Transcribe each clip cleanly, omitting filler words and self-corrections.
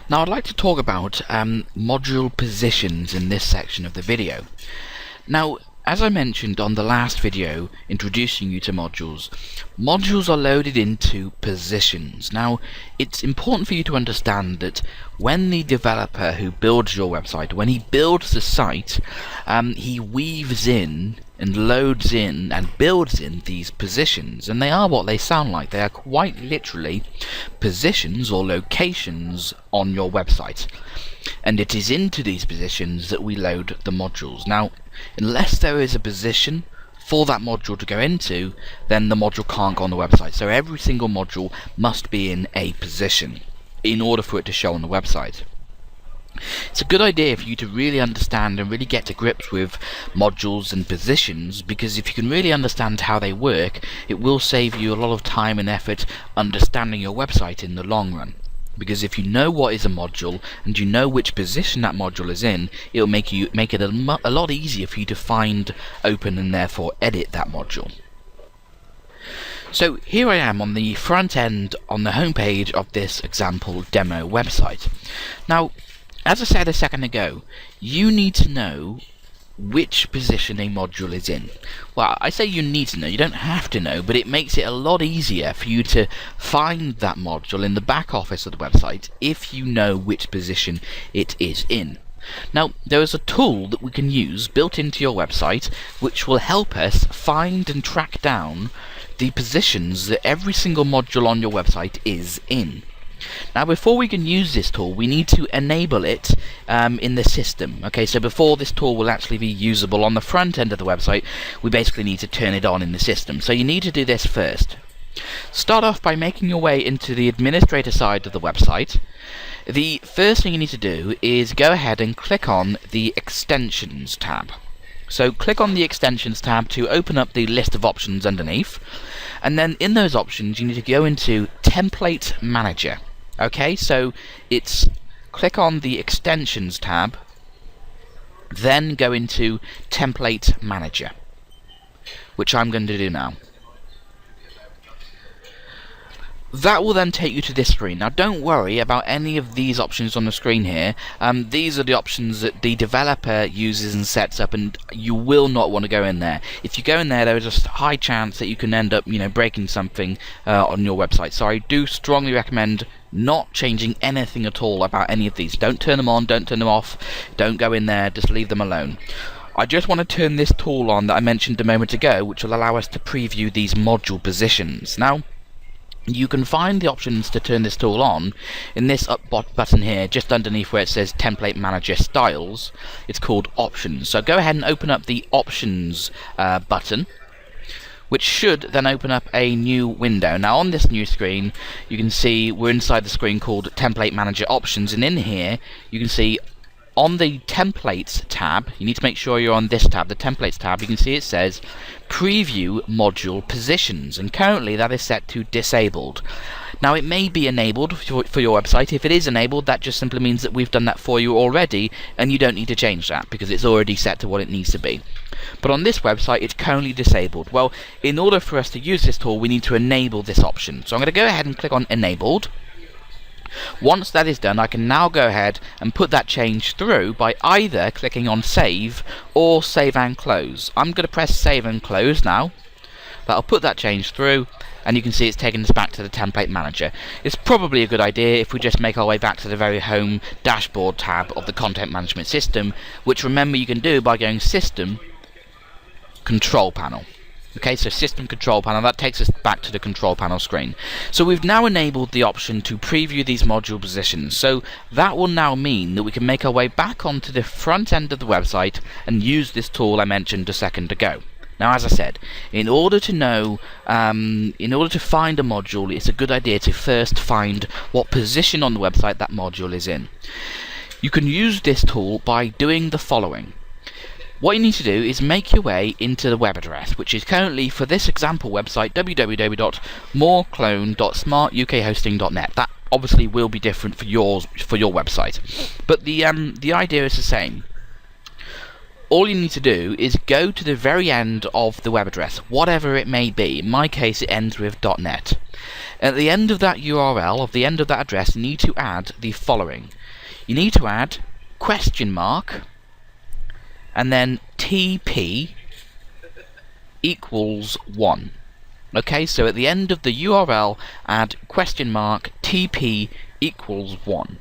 Now I'd like to talk about module positions in this section of the video. Now, as I mentioned on the last video introducing you to modules, modules are loaded into positions. Now, it's important for you to understand that when the developer who builds your website, when he builds the site, he weaves in and loads in and builds in these positions, and they are what they sound like. They are quite literally positions or locations on your website, and it is into these positions that we load the modules. Now, unless there is a position for that module to go into, then the module can't go on the website. So every single module must be in a position in order for it to show on the website. It's a good idea for you to really understand and really get to grips with modules and positions, because if you can really understand how they work, it will save you a lot of time and effort understanding your website in the long run. Because if you know what is a module and you know which position that module is in, it'll make it a lot easier for you to find, open, and therefore edit that module. So here I am on the front end on the home page of this example demo website. Now, as I said a second ago, you need to know which position a module is in. Well, I say you need to know, you don't have to know, but it makes it a lot easier for you to find that module in the back office of the website if you know which position it is in. Now, there is a tool that we can use built into your website which will help us find and track down the positions that every single module on your website is in. Now, before we can use this tool, we need to enable it in the system. Okay, so before this tool will actually be usable on the front end of the website, we basically need to turn it on in the system. So you need to do this first. Start off by making your way into the administrator side of the website. The first thing you need to do is go ahead and click on the Extensions tab. So click on the Extensions tab to open up the list of options underneath, and then in those options you need to go into Template Manager. Okay, so it's click on the Extensions tab, then go into Template Manager, which I'm going to do now. That will then take you to this screen. Now, don't worry about any of these options on the screen here. These are the options that the developer uses and sets up, and you will not want to go in there. If you go in there, there is a high chance that you can end up, breaking something on your website. So I do strongly recommend not changing anything at all about any of these. Don't turn them on, don't turn them off, don't go in there, just leave them alone. I just want to turn this tool on that I mentioned a moment ago, which will allow us to preview these module positions. Now, you can find the options to turn this tool on in this up button here, just underneath where it says Template Manager Styles. It's called Options. So go ahead and open up the Options button, which should then open up a new window. Now, on this new screen, you can see we're inside the screen called Template Manager Options, and in here you can see on the Templates tab, you need to make sure you're on this tab, the Templates tab. You can see it says Preview Module Positions, and currently that is set to Disabled. Now, it may be enabled for your website. If it is enabled, that just simply means that we've done that for you already, and you don't need to change that because it's already set to what it needs to be. But on this website, it's currently disabled. Well, in order for us to use this tool, we need to enable this option. So I'm going to go ahead and click on Enabled. Once that is done, I can now go ahead and put that change through by either clicking on Save or Save and Close. I'm going to press Save and Close now. That'll put that change through, and you can see it's taken us back to the Template Manager. It's probably a good idea if we just make our way back to the very home dashboard tab of the content management system, which, remember, you can do by going System, Control Panel. Okay, so System Control Panel, that takes us back to the Control Panel screen. So we've now enabled the option to preview these module positions. So that will now mean that we can make our way back onto the front end of the website and use this tool I mentioned a second ago. Now, as I said, in order to know, in order to find a module, it's a good idea to first find what position on the website that module is in. You can use this tool by doing the following. What you need to do is make your way into the web address, which is currently, for this example website, www.moreclone.smartukhosting.net. That obviously will be different for your website, but the idea is the same. All you need to do is go to the very end of the web address, whatever it may be. In my case, it ends with .net. At the end of that URL, of the end of that address, you need to add the following. You need to add question mark and then TP equals 1. Okay, so at the end of the URL, add question mark TP equals 1.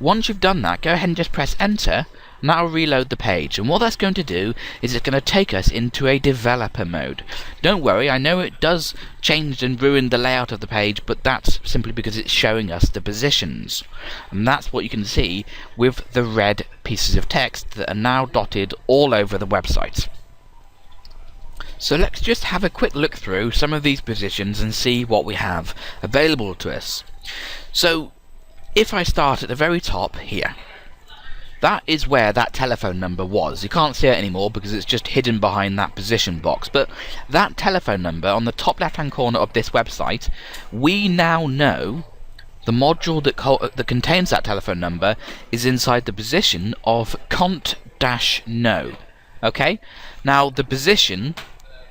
Once you've done that, go ahead and just press enter, and that will reload the page. And what that's going to do is it's going to take us into a developer mode. Don't worry, I know it does change and ruin the layout of the page, but that's simply because it's showing us the positions. And that's what you can see with the red pieces of text that are now dotted all over the website. So let's just have a quick look through some of these positions and see what we have available to us. So if I start at the very top here, that is where that telephone number was. You can't see it anymore because it's just hidden behind that position box, but that telephone number on the top left hand corner of this website, we now know the module that contains that telephone number is inside the position of cont-no. Okay, now the position,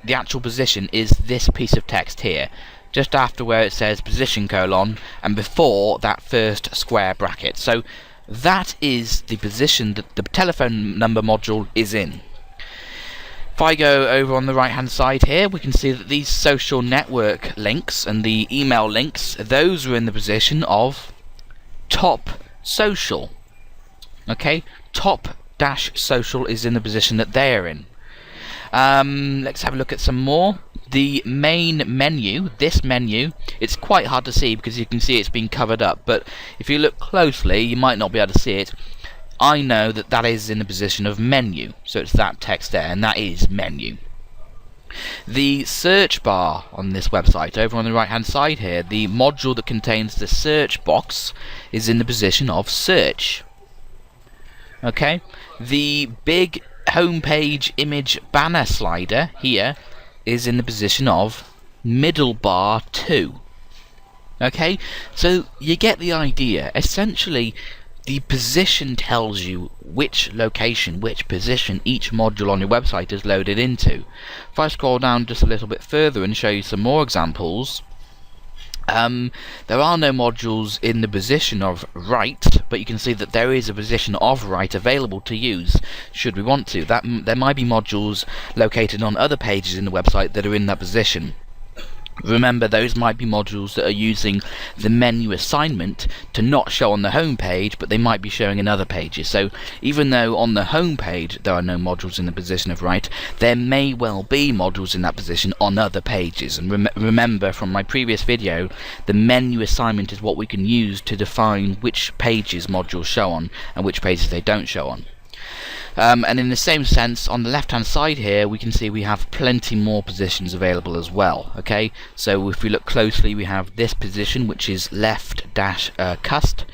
the actual position, is this piece of text here, just after where it says position colon and before that first square bracket. So that is the position that the telephone number module is in. If I go over on the right hand side here, we can see that these social network links and the email links, those are in the position of top social. Okay, top-social is in the position that they are in. Let's have a look at some more. The main menu, this menu, it's quite hard to see because you can see it's been covered up, but if you look closely you might not be able to see it. I know that that is in the position of menu, so it's that text there, and that is menu. The search bar on this website, over on the right hand side here, the module that contains the search box is in the position of search. Okay, the big homepage image banner slider here is in the position of middle bar 2. Okay, so you get the idea. Essentially, the position tells you which location, which position each module on your website is loaded into. If I scroll down just a little bit further and show you some more examples, there are no modules in the position of right, but you can see that there is a position of right available to use should we want to. There might be modules located on other pages in the website that are in that position. Remember, those might be modules that are using the menu assignment to not show on the home page, but they might be showing in other pages. So even though on the home page there are no modules in the position of right, there may well be modules in that position on other pages. And remember from my previous video, the menu assignment is what we can use to define which pages modules show on and which pages they don't show on. And in the same sense, on the left hand side here we can see we have plenty more positions available as well. Okay, so if we look closely, we have this position which is left-cust,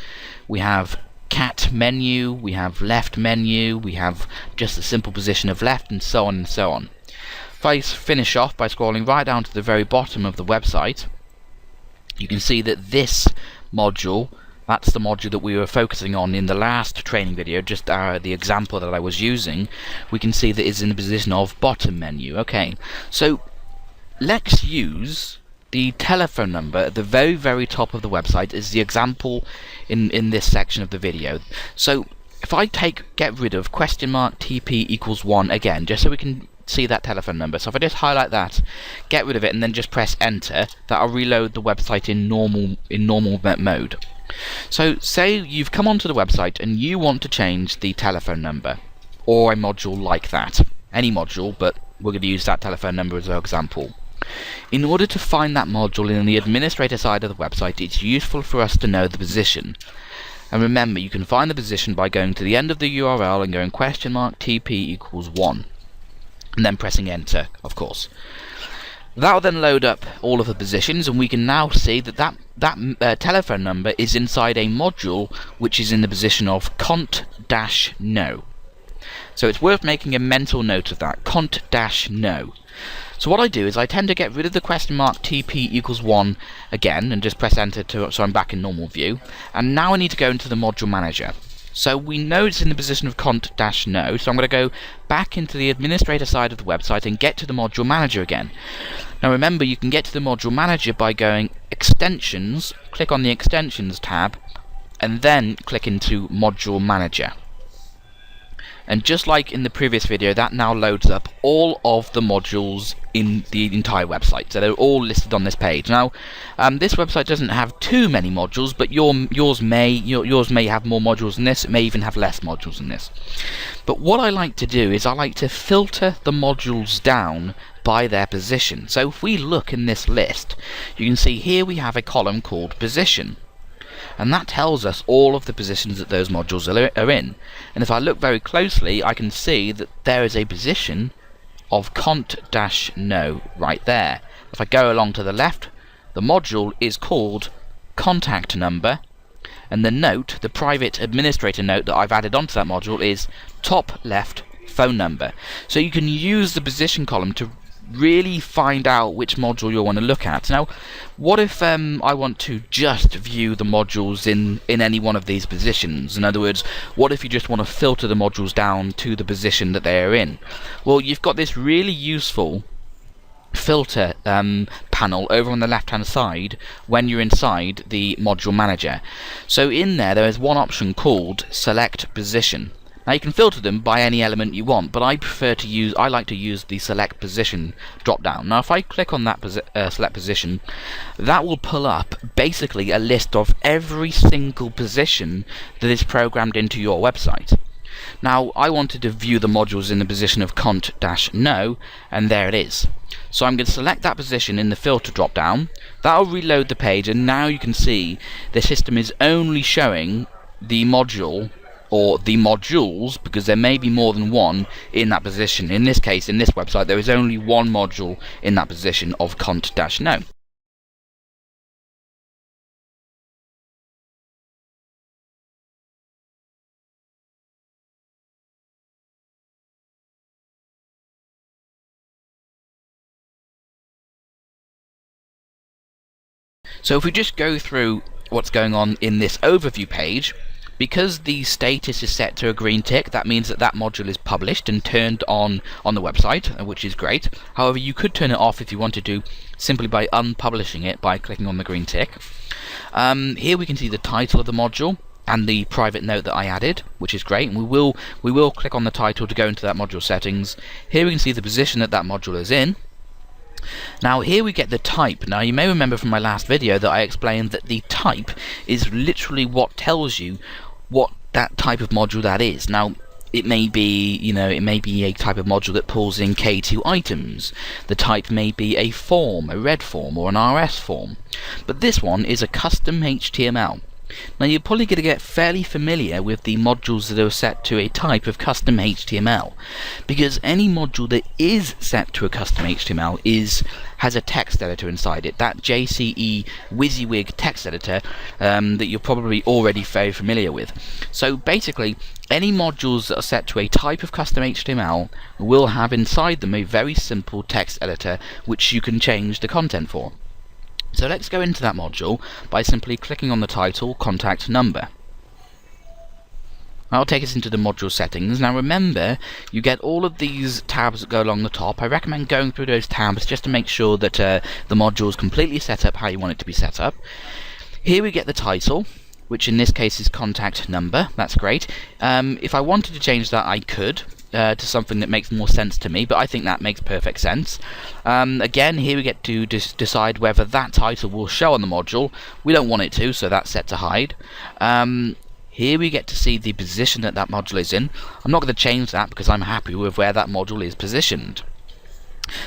we have cat menu, we have left menu, we have just a simple position of left, and so on and so on. If I finish off by scrolling right down to the very bottom of the website, you can see that this module, that's the module that we were focusing on in the last training video, just the example that I was using. We can see that it's in the position of bottom menu. Okay, so let's use the telephone number at the very, very top of the website as the example in this section of the video. So if I get rid of question mark TP equals 1 again, just so we can see that telephone number. So if I just highlight that, get rid of it, and then just press enter, that'll reload the website in normal mode. So say you've come onto the website and you want to change the telephone number, or a module like that, any module, but we're going to use that telephone number as our example. In order to find that module in the administrator side of the website, it's useful for us to know the position. And remember, you can find the position by going to the end of the URL and going question mark TP equals 1, and then pressing enter, of course. That will then load up all of the positions, and we can now see that telephone number is inside a module which is in the position of cont-no. So it's worth making a mental note of that, cont-no. So what I do is I tend to get rid of the question mark TP equals 1 again and just press enter so I'm back in normal view. And now I need to go into the module manager. So we know it's in the position of cont-no, so I'm going to go back into the administrator side of the website and get to the module manager again. Now remember, you can get to the module manager by going extensions, click on the extensions tab, and then click into module manager. And just like in the previous video, that now loads up all of the modules in the entire website. So they're all listed on this page. Now, this website doesn't have too many modules, but yours may have more modules than this. It may even have less modules than this. But what I like to do is I like to filter the modules down by their position. So if we look in this list, you can see here we have a column called position. And that tells us all of the positions that those modules are in. And if I look very closely, I can see that there is a position of cont-no right there. If I go along to the left, the module is called contact number, and the note, the private administrator note that I've added onto that module, is top left phone number. So you can use the position column to really find out which module you want to look at. Now, what if I want to just view the modules in any one of these positions? In other words, what if you just want to filter the modules down to the position that they are in? Well, you've got this really useful filter panel over on the left hand side when you're inside the module manager. So in there is one option called select position. Now you can filter them by any element you want, but I like to use the select position drop down. Now if I click on that select position, that will pull up basically a list of every single position that is programmed into your website. Now I wanted to view the modules in the position of cont-no, and there it is. So I'm going to select that position in the filter drop down. That will reload the page, and now you can see the system is only showing the module or the modules, because there may be more than one in that position. In this case, in this website, there is only one module in that position of cont-no. So if we just go through what's going on in this overview page, because the status is set to a green tick, that means that that module is published and turned on the website, which is great. However, you could turn it off if you wanted to, simply by unpublishing it by clicking on the green tick. Here we can see the title of the module and the private note that I added, which is great. And we will click on the title to go into that module settings. Here we can see the position that that module is in. Now here we get the type. Now you may remember from my last video that I explained that the type is literally what tells you what that type of module that is. Now it may be, it may be a type of module that pulls in K2 items. The type may be a form, a red form, or an RS form. But this one is a custom HTML. Now you're probably going to get fairly familiar with the modules that are set to a type of custom HTML, because any module that is set to a custom HTML has a text editor inside it, that JCE WYSIWYG text editor that you're probably already very familiar with. So basically, any modules that are set to a type of custom HTML will have inside them a very simple text editor which you can change the content for. So let's go into that module by simply clicking on the title, contact number. That'll take us into the module settings. Now remember, you get all of these tabs that go along the top. I recommend going through those tabs just to make sure that the module is completely set up how you want it to be set up. Here we get the title, which in this case is contact number. That's great. If I wanted to change that, I could. To something that makes more sense to me, but I think that makes perfect sense. Again, here we get to decide whether that title will show on the module. We don't want it to, so that's set to hide. Here we get to see the position that module is in. I'm not going to change that because I'm happy with where that module is positioned.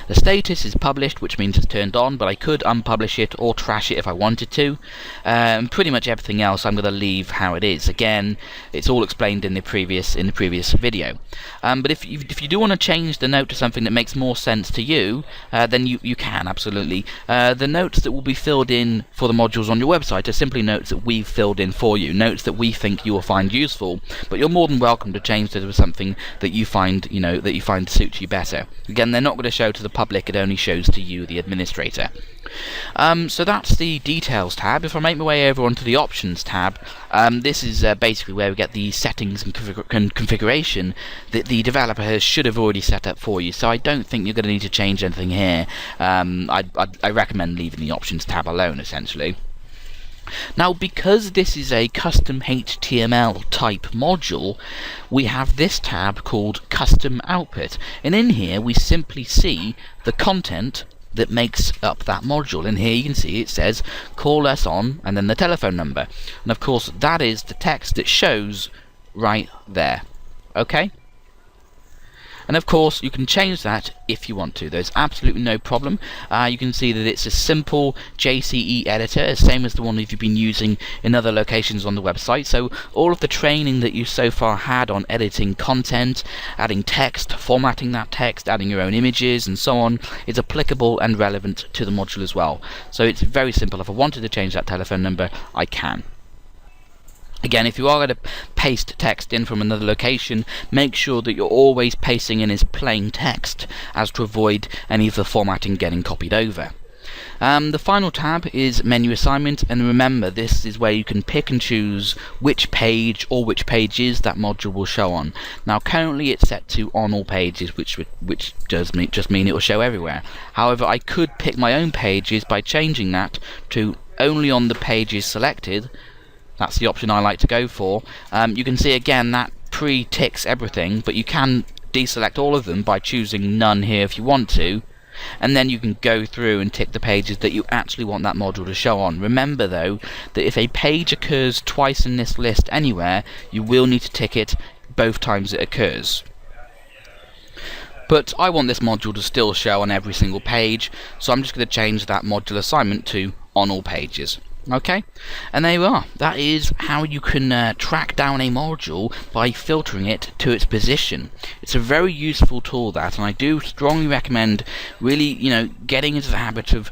The status is published, which means it's turned on, but I could unpublish it or trash it if I wanted to. Pretty much everything else I'm going to leave how it is. Again, it's all explained in the previous video. But if you do want to change the note to something that makes more sense to you, then you can, absolutely. The notes that will be filled in for the modules on your website are simply notes that we've filled in for you, notes that we think you will find useful, but you're more than welcome to change them to something that you find, that you find suits you better. Again, they're not going to show to the public, it only shows to you, the administrator. So that's the Details tab. If I make my way over onto the Options tab, this is basically where we get the settings and configuration that the developer should have already set up for you. So I don't think you're going to need to change anything here. I recommend leaving the Options tab alone, essentially. Now, because this is a custom HTML type module, we have this tab called Custom Output, and in here we simply see the content that makes up that module. And here you can see it says call us on and then the telephone number, and of course that is the text that shows right there. Okay, and of course you can change that if you want to. There's absolutely no problem. You can see that it's a simple JCE editor, same as the one that you've been using in other locations on the website. So all of the training that you so far had on editing content, adding text, formatting that text, adding your own images and so on is applicable and relevant to the module as well. So it's very simple. If I wanted to change that telephone number, I can. Again, if you are going to paste text in from another location, make sure that you're always pasting in as plain text, as to avoid any of the formatting getting copied over. The final tab is Menu Assignment, and remember, this is where you can pick and choose which page or which pages that module will show on. Now currently it's set to on all pages, which does just mean it will show everywhere. However, I could pick my own pages by changing that to only on the pages selected. That's the option I like to go for. You can see again that pre-ticks everything, but you can deselect all of them by choosing none here if you want to, and then you can go through and tick the pages that you actually want that module to show on. Remember though, that if a page occurs twice in this list anywhere, you will need to tick it both times it occurs. But I want this module to still show on every single page, so I'm just going to change that module assignment to on all pages. Okay, and there you are. That is how you can track down a module by filtering it to its position. It's a very useful tool, that, and I do strongly recommend really, getting into the habit of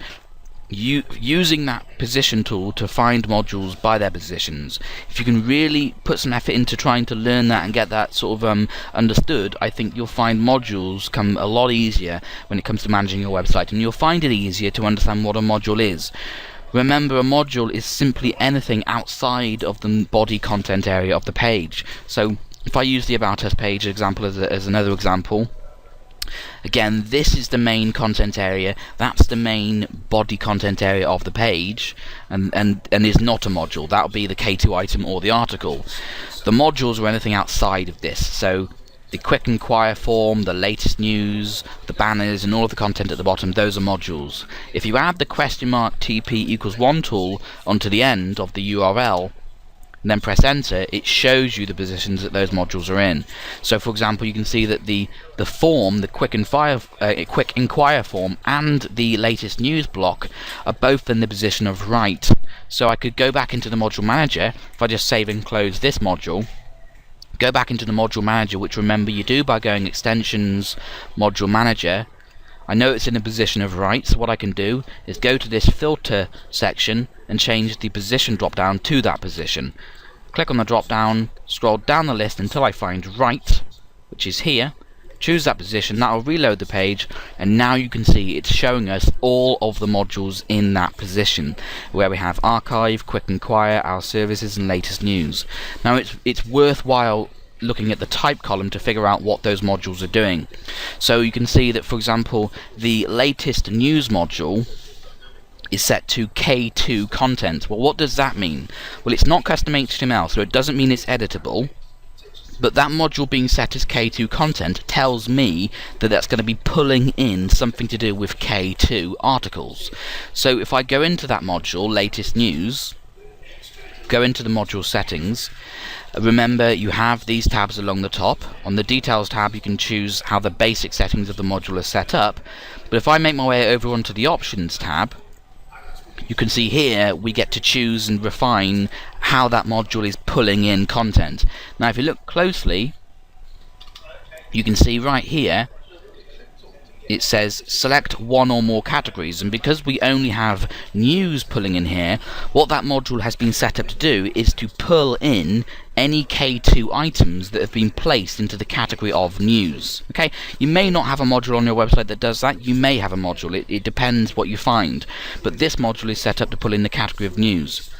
using that position tool to find modules by their positions. If you can really put some effort into trying to learn that and get that sort of understood, I think you'll find modules come a lot easier when it comes to managing your website, and you'll find it easier to understand what a module is. Remember, a module is simply anything outside of the body content area of the page. So if I use the About Us page example as another example, again, this is the main content area, that's the main body content area of the page, and is not a module. That would be the K2 item or the article. The modules are anything outside of this, so the quick inquire form, the latest news, the banners, and all of the content at the bottom, those are modules. If you add the $TP=1 tool onto the end of the URL, and then press enter, it shows you the positions that those modules are in. So for example, you can see that the form, the quick inquire form, and the latest news block are both in the position of right. So I could go back into the module manager, if I just save and close this module, go back into the module manager, which remember you do by going extensions, module manager. I know it's in a position of right, so what I can do is go to this filter section and change the position drop down to that position. Click on the drop down, scroll down the list until I find right, which is here, choose that position, that will reload the page, and now you can see it's showing us all of the modules in that position, where we have archive, quick inquire, our services, and latest news. Now it's worthwhile looking at the type column to figure out what those modules are doing. So you can see that, for example, the latest news module is set to K2 content. Well, what does that mean? Well, it's not custom HTML, so it doesn't mean it's editable. But that module being set as K2 content tells me that that's going to be pulling in something to do with K2 articles. So if I go into that module, latest news, go into the module settings, remember you have these tabs along the top. On the Details tab you can choose how the basic settings of the module are set up. But if I make my way over onto the Options tab, you can see here we get to choose and refine how that module is pulling in content. Now if you look closely, you can see right here it says select one or more categories, and because we only have news pulling in here, what that module has been set up to do is to pull in any K2 items that have been placed into the category of news. Okay, you may not have a module on your website that does that. You may have a module. It depends what you find. But this module is set up to pull in the category of news.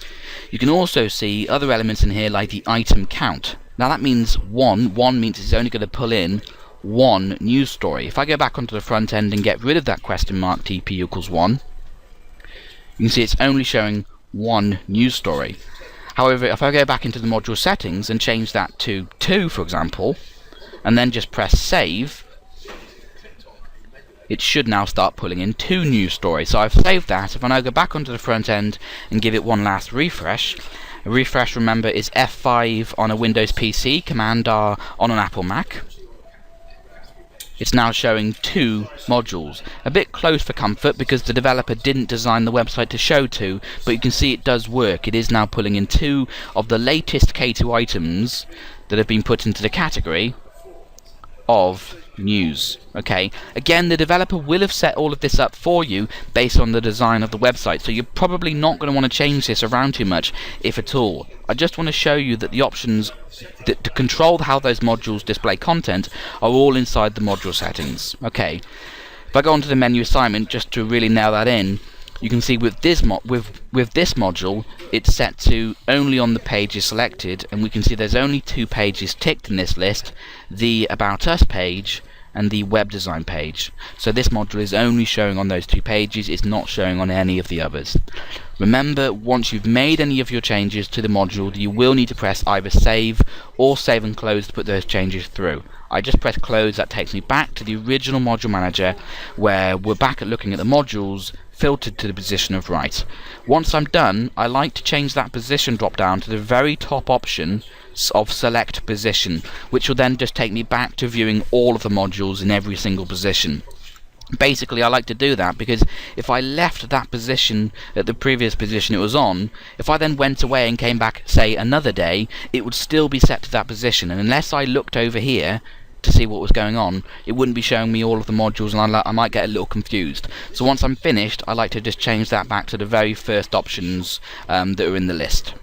You can also see other elements in here like the item count. Now that means one means it's only going to pull in one news story. If I go back onto the front end and get rid of that question mark TP equals 1, you can see it's only showing one news story. However, if I go back into the module settings and change that to 2, for example, and then just press save, it should now start pulling in 2 news stories. So I've saved that. If I now go back onto the front end and give it one last refresh, a refresh, remember, is F5 on a Windows PC, Command R on an Apple Mac. It's now showing 2 modules. A bit close for comfort because the developer didn't design the website to show 2, but you can see it does work. It is now pulling in 2 of the latest K2 items that have been put into the category of news. Okay, again, the developer will have set all of this up for you based on the design of the website, so you're probably not going to want to change this around too much, if at all. I just want to show you that the options to control how those modules display content are all inside the module settings. Okay, if I go onto the menu assignment just to really nail that in, you can see with this module it's set to only on the pages selected, and we can see there's only 2 pages ticked in this list, the About Us page and the web design page. So this module is only showing on those 2 pages, it's not showing on any of the others. Remember, once you've made any of your changes to the module, you will need to press either save or save and close to put those changes through. I just press close, that takes me back to the original module manager where we're back at looking at the modules filtered to the position of right. Once I'm done, I like to change that position drop down to the very top option of select position, which will then just take me back to viewing all of the modules in every single position. Basically, I like to do that because if I left that position at the previous position it was on, if I then went away and came back, say, another day, it would still be set to that position, and unless I looked over here to see what was going on, it wouldn't be showing me all of the modules, and I might get a little confused. So once I'm finished, I like to just change that back to the very first options that are in the list.